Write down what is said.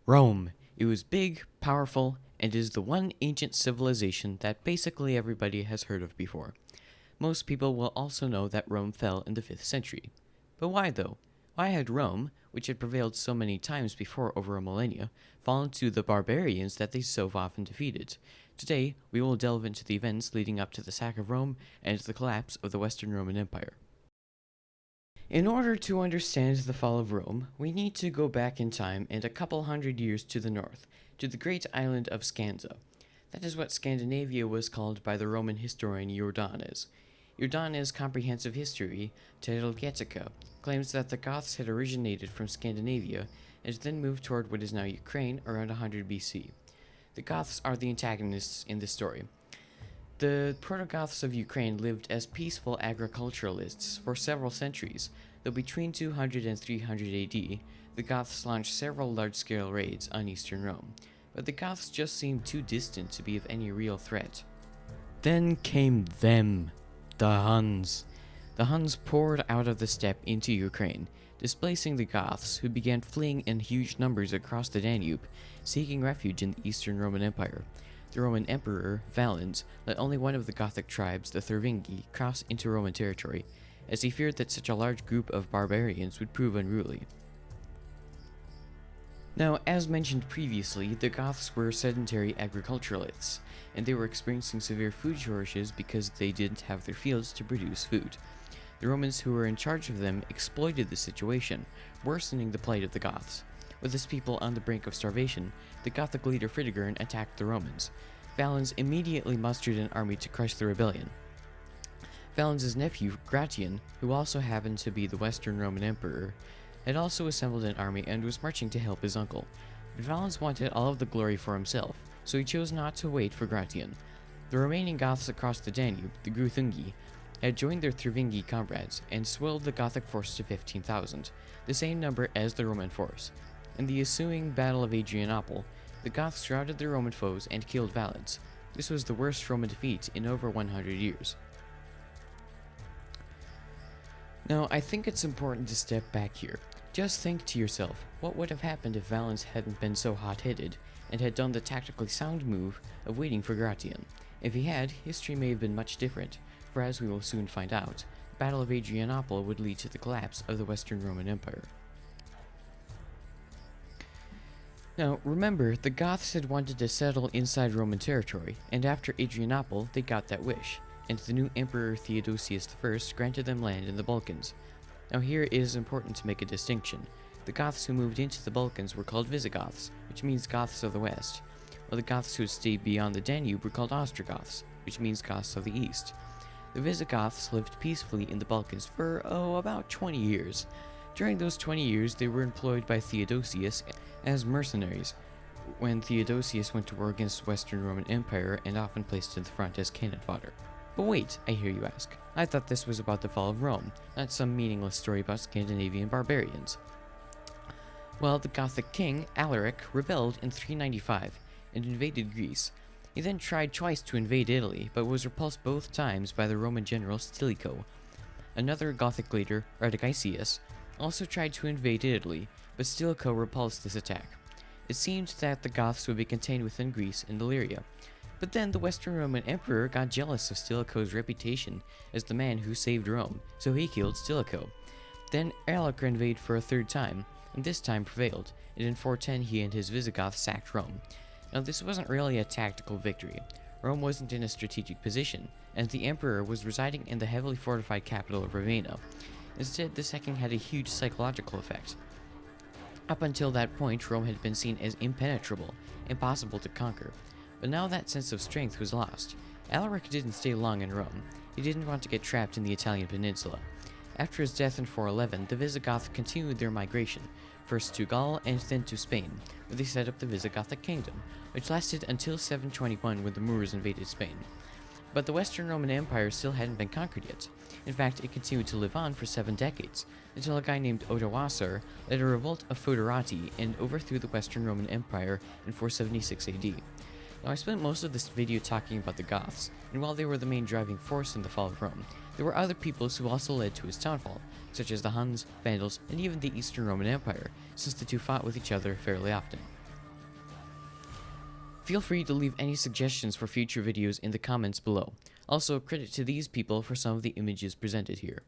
Rome. It was big, powerful, and is the one ancient civilization that basically everybody has heard of before. Most people will also know that Rome fell in the 5th century. But why though? Why had Rome, which had prevailed so many times before over a millennia, fallen to the barbarians that they so often defeated? Today, we will delve into the events leading up to the sack of Rome and the collapse of the Western Roman Empire. In order to understand the fall of Rome, we need to go back in time and a couple hundred years to the north, to the great island of Scanza. That is what Scandinavia was called by the Roman historian Jordanes. Jordanes' comprehensive history, titled Getica, claims that the Goths had originated from Scandinavia and then moved toward what is now Ukraine around 100 BC. The Goths are the antagonists in this story. The Proto-Goths of Ukraine lived as peaceful agriculturalists for several centuries, though between 200 and 300 AD, the Goths launched several large-scale raids on eastern Rome, but the Goths just seemed too distant to be of any real threat. Then came them, the Huns. The Huns poured out of the steppe into Ukraine, displacing the Goths, who began fleeing in huge numbers across the Danube, seeking refuge in the Eastern Roman Empire. The Roman Emperor, Valens, let only one of the Gothic tribes, the Thervingi, cross into Roman territory, as he feared that such a large group of barbarians would prove unruly. Now, as mentioned previously, the Goths were sedentary agriculturalists, and they were experiencing severe food shortages because they didn't have their fields to produce food. The Romans who were in charge of them exploited the situation, worsening the plight of the Goths. With his people on the brink of starvation, the Gothic leader Fritigern attacked the Romans. Valens immediately mustered an army to crush the rebellion. Valens' nephew, Gratian, who also happened to be the Western Roman Emperor, had also assembled an army and was marching to help his uncle. But Valens wanted all of the glory for himself, so he chose not to wait for Gratian. The remaining Goths across the Danube, the Greuthungi, had joined their Thervingi comrades and swelled the Gothic force to 15,000, the same number as the Roman force. In the ensuing Battle of Adrianople, the Goths routed their Roman foes and killed Valens. This was the worst Roman defeat in over 100 years. Now, I think it's important to step back here. Just think to yourself, what would have happened if Valens hadn't been so hot-headed and had done the tactically sound move of waiting for Gratian? If he had, history may have been much different, for as we will soon find out, the Battle of Adrianople would lead to the collapse of the Western Roman Empire. Now, remember, the Goths had wanted to settle inside Roman territory, and after Adrianople, they got that wish, and the new Emperor Theodosius I granted them land in the Balkans. Now here it is important to make a distinction. The Goths who moved into the Balkans were called Visigoths, which means Goths of the West, while the Goths who stayed beyond the Danube were called Ostrogoths, which means Goths of the East. The Visigoths lived peacefully in the Balkans for, about 20 years. During those 20 years, they were employed by Theodosius as mercenaries, when Theodosius went to war against the Western Roman Empire and often placed in the front as cannon fodder. But wait, I hear you ask. I thought this was about the fall of Rome, not some meaningless story about Scandinavian barbarians. Well, the Gothic king, Alaric, rebelled in 395 and invaded Greece. He then tried twice to invade Italy, but was repulsed both times by the Roman general Stilicho. Another Gothic leader, Radagaisus, also tried to invade Italy, but Stilicho repulsed this attack. It seemed that the Goths would be contained within Greece and Illyria. But then the Western Roman Emperor got jealous of Stilicho's reputation as the man who saved Rome, so he killed Stilicho. Then Alaric invaded for a third time, and this time prevailed, and in 410 he and his Visigoths sacked Rome. Now this wasn't really a tactical victory. Rome wasn't in a strategic position, and the emperor was residing in the heavily fortified capital of Ravenna. Instead, the sacking had a huge psychological effect. Up until that point, Rome had been seen as impenetrable, impossible to conquer. But now that sense of strength was lost. Alaric didn't stay long in Rome. He didn't want to get trapped in the Italian peninsula. After his death in 411, the Visigoths continued their migration, first to Gaul and then to Spain, where they set up the Visigothic kingdom, which lasted until 721 when the Moors invaded Spain. But the Western Roman Empire still hadn't been conquered yet. In fact, it continued to live on for 7 decades, until a guy named Odoacer led a revolt of Foederati and overthrew the Western Roman Empire in 476 AD. Now, I spent most of this video talking about the Goths, and while they were the main driving force in the fall of Rome, there were other peoples who also led to his downfall, such as the Huns, Vandals, and even the Eastern Roman Empire, since the two fought with each other fairly often. Feel free to leave any suggestions for future videos in the comments below. Also, credit to these people for some of the images presented here.